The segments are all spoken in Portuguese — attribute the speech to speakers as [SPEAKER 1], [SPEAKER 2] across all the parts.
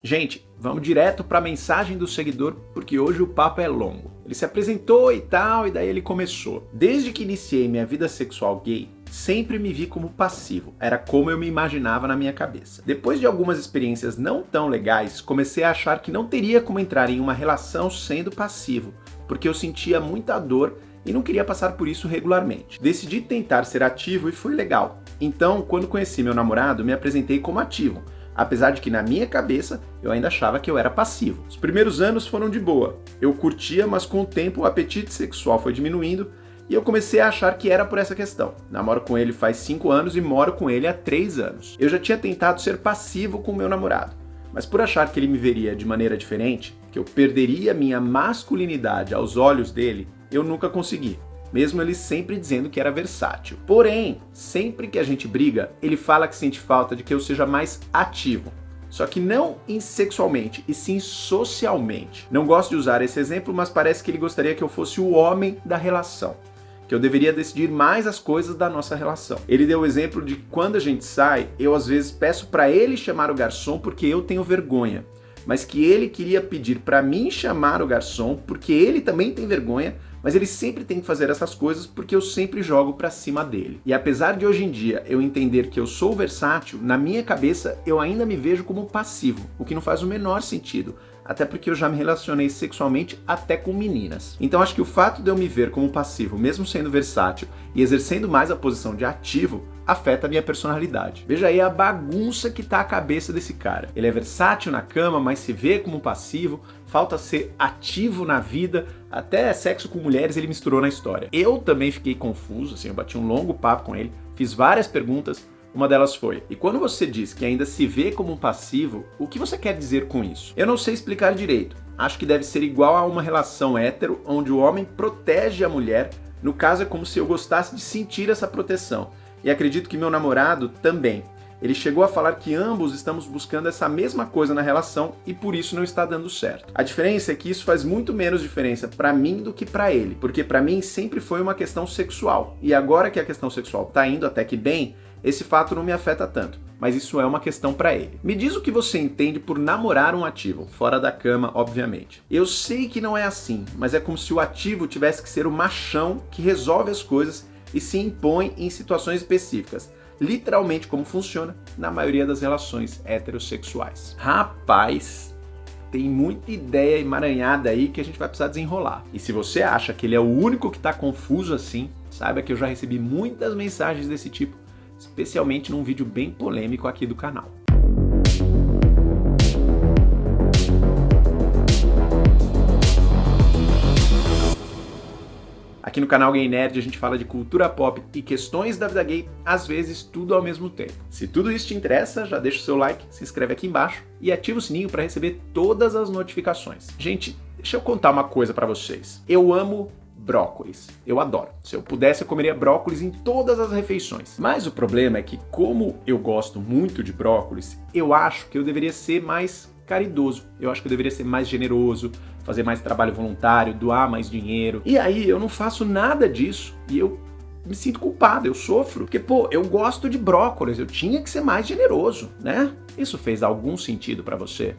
[SPEAKER 1] Gente, vamos direto para a mensagem do seguidor, porque hoje o papo é longo. Ele se apresentou e tal, e daí ele começou. Desde que iniciei minha vida sexual gay, sempre me vi como passivo. Era como eu me imaginava na minha cabeça. Depois de algumas experiências não tão legais, comecei a achar que não teria como entrar em uma relação sendo passivo, porque eu sentia muita dor e não queria passar por isso regularmente. Decidi tentar ser ativo e foi legal. Então, quando conheci meu namorado, me apresentei como ativo, apesar de que na minha cabeça eu ainda achava que eu era passivo. Os primeiros anos foram de boa. Eu curtia, mas com o tempo o apetite sexual foi diminuindo e eu comecei a achar que era por essa questão. Namoro com ele faz 5 anos e moro com ele há 3 anos. Eu já tinha tentado ser passivo com meu namorado, mas por achar que ele me veria de maneira diferente, que eu perderia minha masculinidade aos olhos dele, eu nunca consegui. Mesmo ele sempre dizendo que era versátil. Porém, sempre que a gente briga, ele fala que sente falta de que eu seja mais ativo. Só que não sexualmente, e sim socialmente. Não gosto de usar esse exemplo, mas parece que ele gostaria que eu fosse o homem da relação, que eu deveria decidir mais as coisas da nossa relação. Ele deu o exemplo de que quando a gente sai, eu às vezes peço para ele chamar o garçom porque eu tenho vergonha, mas que ele queria pedir para mim chamar o garçom porque ele também tem vergonha, mas ele sempre tem que fazer essas coisas porque eu sempre jogo pra cima dele. E apesar de hoje em dia eu entender que eu sou versátil, na minha cabeça eu ainda me vejo como passivo, o que não faz o menor sentido, até porque eu já me relacionei sexualmente até com meninas. Então acho que o fato de eu me ver como passivo, mesmo sendo versátil e exercendo mais a posição de ativo, afeta a minha personalidade. Veja aí a bagunça que tá a cabeça desse cara. Ele é versátil na cama, mas se vê como passivo, falta ser ativo na vida, até sexo com mulheres ele misturou na história. Eu também fiquei confuso, assim, eu bati um longo papo com ele, fiz várias perguntas, uma delas foi: e quando você diz que ainda se vê como um passivo, o que você quer dizer com isso? Eu não sei explicar direito, acho que deve ser igual a uma relação hétero, onde o homem protege a mulher, no caso é como se eu gostasse de sentir essa proteção. E acredito que meu namorado também. Ele chegou a falar que ambos estamos buscando essa mesma coisa na relação e por isso não está dando certo. A diferença é que isso faz muito menos diferença para mim do que para ele, porque para mim sempre foi uma questão sexual. E agora que a questão sexual está indo até que bem, esse fato não me afeta tanto, mas isso é uma questão para ele. Me diz o que você entende por namorar um ativo, fora da cama, obviamente. Eu sei que não é assim, mas é como se o ativo tivesse que ser o machão que resolve as coisas e se impõe em situações específicas. Literalmente como funciona na maioria das relações heterossexuais. Rapaz, tem muita ideia emaranhada aí que a gente vai precisar desenrolar. E se você acha que ele é o único que está confuso assim, saiba que eu já recebi muitas mensagens desse tipo, especialmente num vídeo bem polêmico aqui do canal. Aqui no canal Gay Nerd a gente fala de cultura pop e questões da vida gay, às vezes tudo ao mesmo tempo. Se tudo isso te interessa, já deixa o seu like, se inscreve aqui embaixo e ativa o sininho para receber todas as notificações. Gente, deixa eu contar uma coisa para vocês. Eu amo brócolis. Eu adoro. Se eu pudesse, eu comeria brócolis em todas as refeições. Mas o problema é que, como eu gosto muito de brócolis, eu acho que eu deveria ser mais caridoso. Eu acho que eu deveria ser mais generoso, fazer mais trabalho voluntário, doar mais dinheiro. E aí eu não faço nada disso e eu me sinto culpado, eu sofro. Porque, eu gosto de brócolis, eu tinha que ser mais generoso, né? Isso fez algum sentido pra você?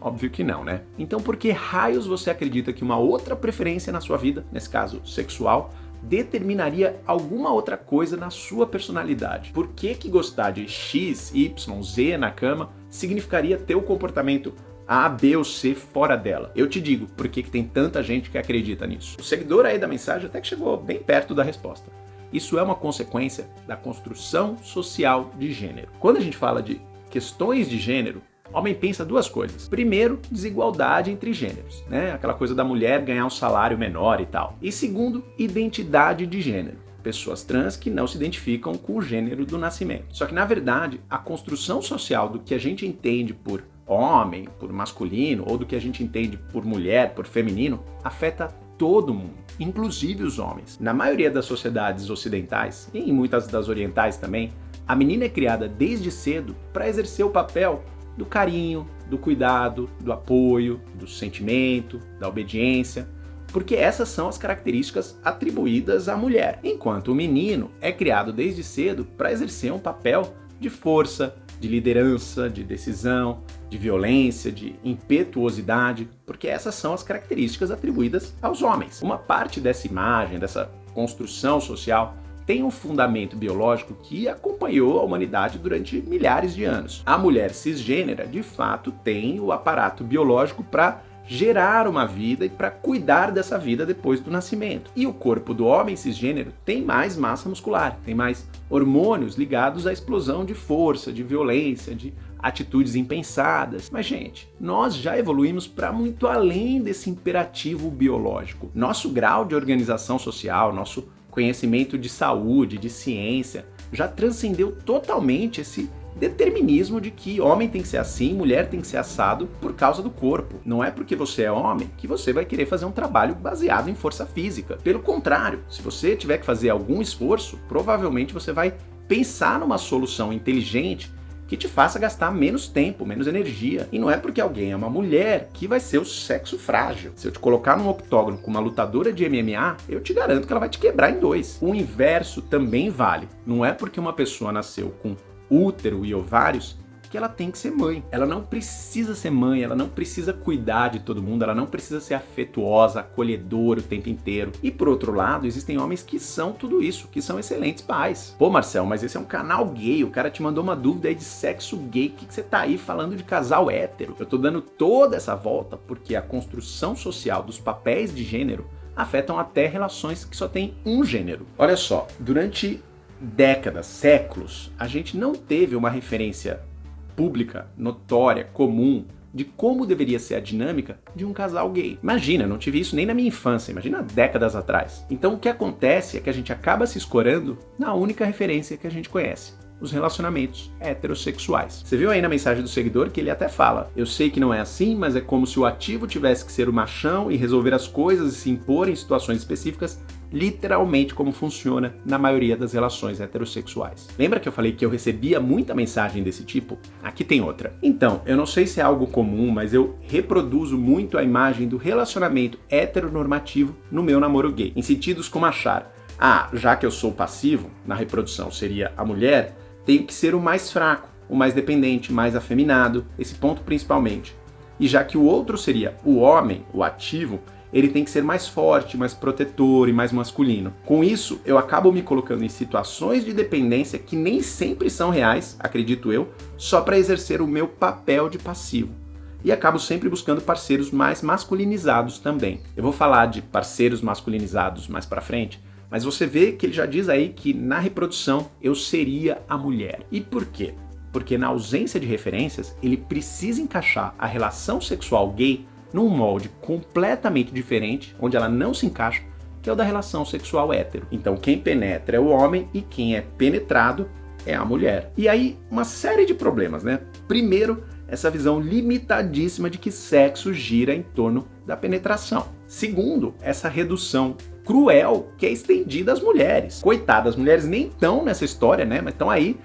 [SPEAKER 1] Óbvio que não, né? Então por que raios você acredita que uma outra preferência na sua vida, nesse caso sexual, determinaria alguma outra coisa na sua personalidade? Por que gostar de X, Y, Z na cama significaria ter o comportamento A, B ou C fora dela? Eu te digo por que tem tanta gente que acredita nisso. O seguidor aí da mensagem até que chegou bem perto da resposta. Isso é uma consequência da construção social de gênero. Quando a gente fala de questões de gênero, homem pensa duas coisas. Primeiro, desigualdade entre gêneros, né? Aquela coisa da mulher ganhar um salário menor e tal. E segundo, identidade de gênero. Pessoas trans que não se identificam com o gênero do nascimento. Só que, na verdade, a construção social do que a gente entende por homem, por masculino, ou do que a gente entende por mulher, por feminino, afeta todo mundo, inclusive os homens. Na maioria das sociedades ocidentais, e em muitas das orientais também, a menina é criada desde cedo para exercer o papel do carinho, do cuidado, do apoio, do sentimento, da obediência, porque essas são as características atribuídas à mulher, enquanto o menino é criado desde cedo para exercer um papel de força, de liderança, de decisão, de violência, de impetuosidade, porque essas são as características atribuídas aos homens. Uma parte dessa imagem, dessa construção social, tem um fundamento biológico que acompanhou a humanidade durante milhares de anos. A mulher cisgênera, de fato, tem o aparato biológico para gerar uma vida e para cuidar dessa vida depois do nascimento. E o corpo do homem cisgênero tem mais massa muscular, tem mais hormônios ligados à explosão de força, de violência, de atitudes impensadas. Mas, gente, nós já evoluímos para muito além desse imperativo biológico. Nosso grau de organização social, nosso conhecimento de saúde, de ciência, já transcendeu totalmente esse determinismo de que homem tem que ser assim, mulher tem que ser assado por causa do corpo. Não é porque você é homem que você vai querer fazer um trabalho baseado em força física. Pelo contrário, se você tiver que fazer algum esforço, provavelmente você vai pensar numa solução inteligente que te faça gastar menos tempo, menos energia. E não é porque alguém é uma mulher que vai ser o sexo frágil. Se eu te colocar num octógono com uma lutadora de MMA, eu te garanto que ela vai te quebrar em dois. O inverso também vale. Não é porque uma pessoa nasceu com útero e ovários que ela tem que ser mãe. Ela não precisa ser mãe, ela não precisa cuidar de todo mundo, ela não precisa ser afetuosa, acolhedora o tempo inteiro. E por outro lado, existem homens que são tudo isso, que são excelentes pais. Pô, Marcel, mas esse é um canal gay, o cara te mandou uma dúvida aí de sexo gay, o que você tá aí falando de casal hétero? Eu tô dando toda essa volta porque a construção social dos papéis de gênero afetam até relações que só têm um gênero. Olha só, durante décadas, séculos, a gente não teve uma referência pública, notória, comum, de como deveria ser a dinâmica de um casal gay. Imagina, eu não tive isso nem na minha infância, imagina décadas atrás. Então o que acontece é que a gente acaba se escorando na única referência que a gente conhece: os relacionamentos heterossexuais. Você viu aí na mensagem do seguidor que ele até fala: eu sei que não é assim, mas é como se o ativo tivesse que ser o machão e resolver as coisas e se impor em situações específicas, literalmente como funciona na maioria das relações heterossexuais. Lembra que eu falei que eu recebia muita mensagem desse tipo? Aqui tem outra. Então, eu não sei se é algo comum, mas eu reproduzo muito a imagem do relacionamento heteronormativo no meu namoro gay, em sentidos como achar: já que eu sou passivo, na reprodução seria a mulher, tenho que ser o mais fraco, o mais dependente, mais afeminado, esse ponto principalmente. E já que o outro seria o homem, o ativo, ele tem que ser mais forte, mais protetor e mais masculino. Com isso, eu acabo me colocando em situações de dependência que nem sempre são reais, acredito eu, só para exercer o meu papel de passivo. E acabo sempre buscando parceiros mais masculinizados também. Eu vou falar de parceiros masculinizados mais para frente, mas você vê que ele já diz aí que na reprodução eu seria a mulher. E por quê? Porque na ausência de referências, ele precisa encaixar a relação sexual gay num molde completamente diferente, onde ela não se encaixa, que é o da relação sexual hétero. Então quem penetra é o homem e quem é penetrado é a mulher. E aí uma série de problemas, né? Primeiro, essa visão limitadíssima de que sexo gira em torno da penetração. Segundo, essa redução cruel que é estendida às mulheres. Coitadas, as mulheres nem estão nessa história, né? Mas estão aí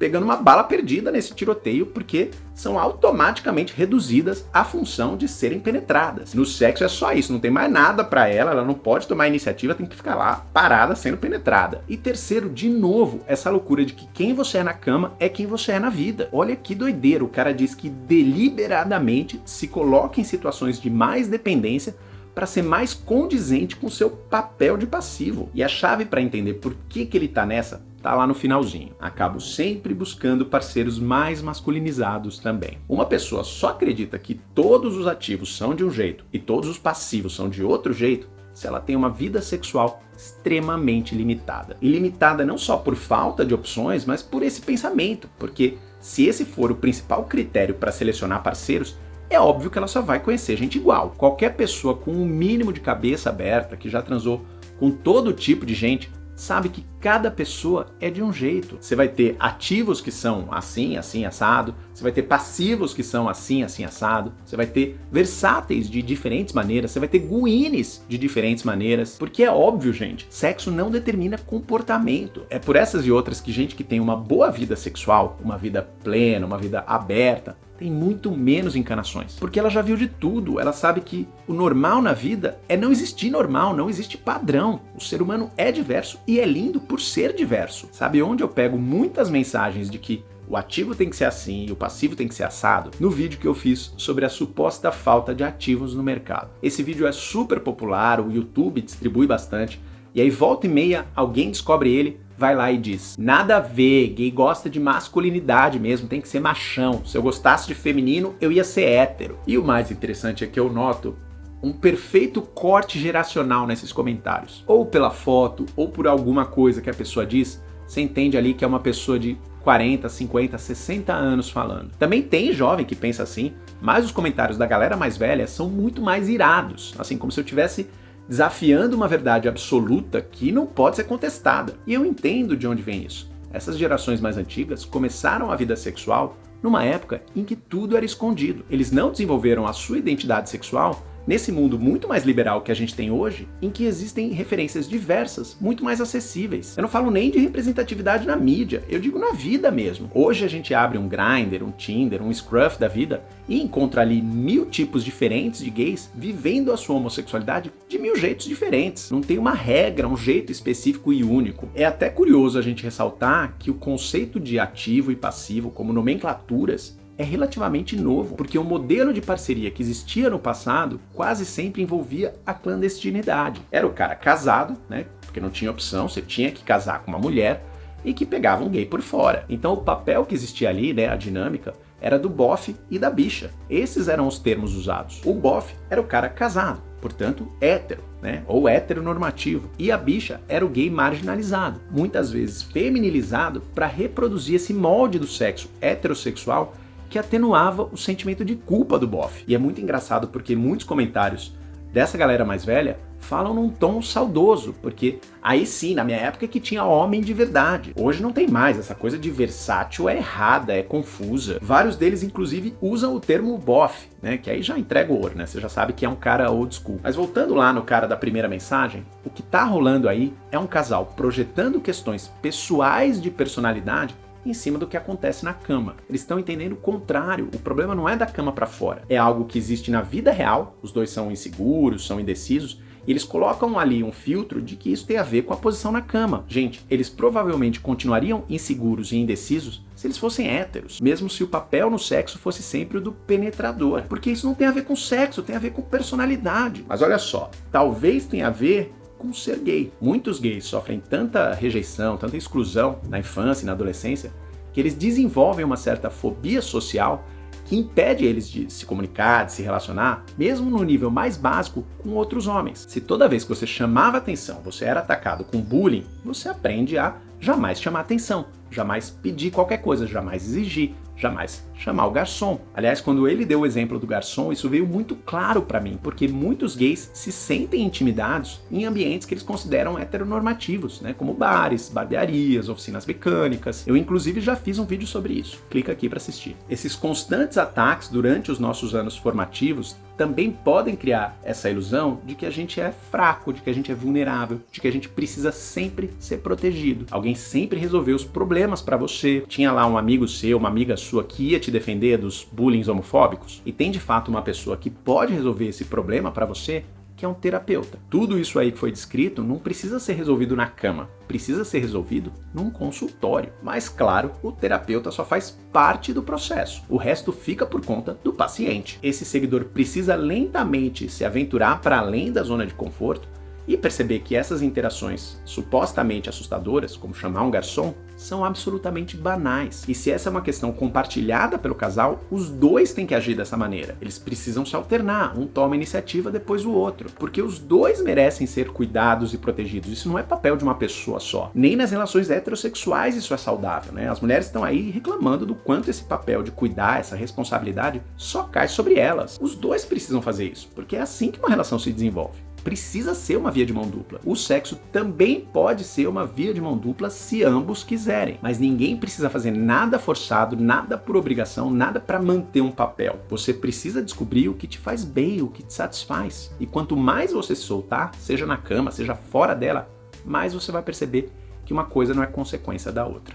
[SPEAKER 1] pegando uma bala perdida nesse tiroteio porque são automaticamente reduzidas à função de serem penetradas. No sexo é só isso, não tem mais nada pra ela, ela não pode tomar iniciativa, tem que ficar lá parada sendo penetrada. E terceiro, de novo, essa loucura de que quem você é na cama é quem você é na vida. Olha que doideira, o cara diz que deliberadamente se coloca em situações de mais dependência para ser mais condizente com seu papel de passivo. E a chave para entender por que ele tá nessa tá lá no finalzinho. Acabo sempre buscando parceiros mais masculinizados também. Uma pessoa só acredita que todos os ativos são de um jeito e todos os passivos são de outro jeito se ela tem uma vida sexual extremamente limitada. E limitada não só por falta de opções, mas por esse pensamento, porque se esse for o principal critério para selecionar parceiros, é óbvio que ela só vai conhecer gente igual. Qualquer pessoa com um mínimo de cabeça aberta, que já transou com todo tipo de gente, sabe que cada pessoa é de um jeito. Você vai ter ativos que são assim, assim, assado. Você vai ter passivos que são assim, assim, assado. Você vai ter versáteis de diferentes maneiras. Você vai ter guines de diferentes maneiras. Porque é óbvio, gente, sexo não determina comportamento. É por essas e outras que gente que tem uma boa vida sexual, uma vida plena, uma vida aberta, tem muito menos encanações, porque ela já viu de tudo, ela sabe que o normal na vida é não existir normal, não existe padrão. O ser humano é diverso e é lindo por ser diverso. Sabe onde eu pego muitas mensagens de que o ativo tem que ser assim e o passivo tem que ser assado, no vídeo que eu fiz sobre a suposta falta de ativos no mercado. Esse vídeo é super popular, o YouTube distribui bastante, e aí volta e meia alguém descobre ele, vai lá e diz: nada a ver, gay gosta de masculinidade mesmo, tem que ser machão, se eu gostasse de feminino eu ia ser hétero. E o mais interessante é que eu noto um perfeito corte geracional nesses comentários. Ou pela foto, ou por alguma coisa que a pessoa diz, você entende ali que é uma pessoa de 40, 50, 60 anos falando. Também tem jovem que pensa assim, mas os comentários da galera mais velha são muito mais irados, assim como se eu tivesse desafiando uma verdade absoluta que não pode ser contestada. E eu entendo de onde vem isso. Essas gerações mais antigas começaram a vida sexual numa época em que tudo era escondido. Eles não desenvolveram a sua identidade sexual nesse mundo muito mais liberal que a gente tem hoje, em que existem referências diversas, muito mais acessíveis. Eu não falo nem de representatividade na mídia, eu digo na vida mesmo. Hoje a gente abre um Grindr, um Tinder, um Scruff da vida e encontra ali 1000 tipos diferentes de gays vivendo a sua homossexualidade de 1000 jeitos diferentes. Não tem uma regra, um jeito específico e único. É até curioso a gente ressaltar que o conceito de ativo e passivo como nomenclaturas é relativamente novo, porque o modelo de parceria que existia no passado quase sempre envolvia a clandestinidade. Era o cara casado, né, porque não tinha opção, você tinha que casar com uma mulher, e que pegava um gay por fora. Então o papel que existia ali, né, a dinâmica, era do bofe e da bicha. Esses eram os termos usados. O bofe era o cara casado, portanto hétero, né, ou heteronormativo, e a bicha era o gay marginalizado, muitas vezes feminilizado para reproduzir esse molde do sexo heterossexual que atenuava o sentimento de culpa do bofe. E é muito engraçado porque muitos comentários dessa galera mais velha falam num tom saudoso, porque aí sim, na minha época, que tinha homem de verdade. Hoje não tem mais, essa coisa de versátil é errada, é confusa. Vários deles, inclusive, usam o termo bofe, né, que aí já entrega o ouro, né, você já sabe que é um cara old school. Mas voltando lá no cara da primeira mensagem, o que tá rolando aí é um casal projetando questões pessoais de personalidade em cima do que acontece na cama. Eles estão entendendo o contrário. O problema não é da cama para fora. É algo que existe na vida real. Os dois são inseguros, são indecisos. E eles colocam ali um filtro de que isso tem a ver com a posição na cama. Gente, eles provavelmente continuariam inseguros e indecisos se eles fossem héteros, mesmo se o papel no sexo fosse sempre o do penetrador. Porque isso não tem a ver com sexo, tem a ver com personalidade. Mas olha só, talvez tenha a ver com ser gay. Muitos gays sofrem tanta rejeição, tanta exclusão na infância e na adolescência, que eles desenvolvem uma certa fobia social que impede eles de se comunicar, de se relacionar, mesmo no nível mais básico, com outros homens. Se toda vez que você chamava atenção, você era atacado com bullying, você aprende a jamais chamar atenção, jamais pedir qualquer coisa, jamais exigir, jamais chamar o garçom. Aliás, quando ele deu o exemplo do garçom, isso veio muito claro pra mim, porque muitos gays se sentem intimidados em ambientes que eles consideram heteronormativos, né, como bares, barbearias, oficinas mecânicas. Eu inclusive já fiz um vídeo sobre isso. Clica aqui para assistir. Esses constantes ataques durante os nossos anos formativos também podem criar essa ilusão de que a gente é fraco, de que a gente é vulnerável, de que a gente precisa sempre ser protegido. Alguém sempre resolveu os problemas pra você. Tinha lá um amigo seu, uma amiga sua que ia te defender dos bullying homofóbicos. E tem de fato uma pessoa que pode resolver esse problema pra você, que é um terapeuta. Tudo isso aí que foi descrito não precisa ser resolvido na cama, precisa ser resolvido num consultório. Mas claro, o terapeuta só faz parte do processo, o resto fica por conta do paciente. Esse seguidor precisa lentamente se aventurar para além da zona de conforto e perceber que essas interações supostamente assustadoras, como chamar um garçom, são absolutamente banais. E se essa é uma questão compartilhada pelo casal, os dois têm que agir dessa maneira. Eles precisam se alternar, um toma a iniciativa, depois o outro. Porque os dois merecem ser cuidados e protegidos. Isso não é papel de uma pessoa só. Nem nas relações heterossexuais isso é saudável, né? As mulheres estão aí reclamando do quanto esse papel de cuidar, essa responsabilidade, só cai sobre elas. Os dois precisam fazer isso, porque é assim que uma relação se desenvolve. Precisa ser uma via de mão dupla. O sexo também pode ser uma via de mão dupla se ambos quiserem, mas ninguém precisa fazer nada forçado, nada por obrigação, nada para manter um papel. Você precisa descobrir o que te faz bem, o que te satisfaz. E quanto mais você se soltar, seja na cama, seja fora dela, mais você vai perceber que uma coisa não é consequência da outra.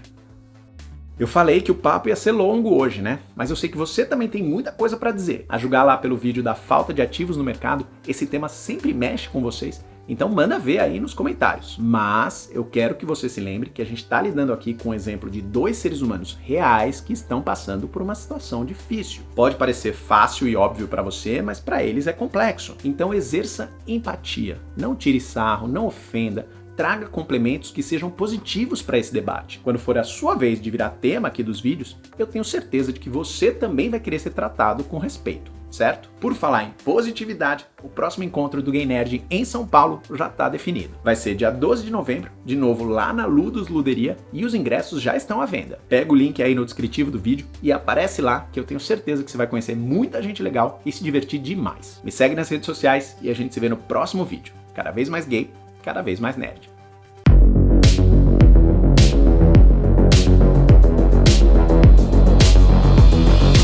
[SPEAKER 1] Eu falei que o papo ia ser longo hoje, né? Mas eu sei que você também tem muita coisa para dizer. A julgar lá pelo vídeo da falta de ativos no mercado, esse tema sempre mexe com vocês Então manda ver aí nos comentários. Mas eu quero que você se lembre que a gente está lidando aqui com o exemplo de dois seres humanos reais que estão passando por uma situação difícil. Pode parecer fácil e óbvio para você, mas para eles é complexo. Então exerça empatia. Não tire sarro, não ofenda. Traga complementos que sejam positivos para esse debate. Quando for a sua vez de virar tema aqui dos vídeos, eu tenho certeza de que você também vai querer ser tratado com respeito, certo? Por falar em positividade, o próximo encontro do Gay Nerd em São Paulo já está definido. Vai ser dia 12 de novembro, de novo lá na Ludus Luderia, e os ingressos já estão à venda. Pega o link aí no descritivo do vídeo e aparece lá, que eu tenho certeza que você vai conhecer muita gente legal e se divertir demais. Me segue nas redes sociais e a gente se vê no próximo vídeo. Cada vez mais gay, cada vez mais nerd.